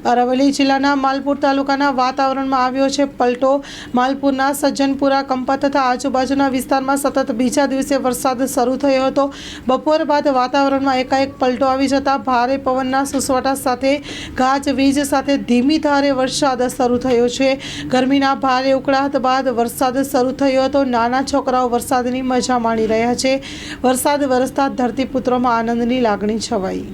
અરવલ્લી જિલ્લાના માલપુર તાલુકાના વાતાવરણમાં આવ્યો છે પલટો। માલપુરના સજ્જનપુરા, કંપા તથા આજુબાજુના વિસ્તારમાં સતત બીજા દિવસે વરસાદ શરૂ થયો હતો। બપોર બાદ વાતાવરણમાં એકાએક પલટો આવી જતા ભારે પવનના સુસવાટા સાથે ગાજવીજ સાથે ધીમી ધારે વરસાદ શરૂ થયો છે। ગરમીના ભારે ઉકળાટ બાદ વરસાદ શરૂ થયો હતો। નાના છોકરાઓ વરસાદની મજા માણી રહ્યા છે। વરસાદ વરસતા ધરતીપુત્રોમાં આનંદની લાગણી છવાઈ।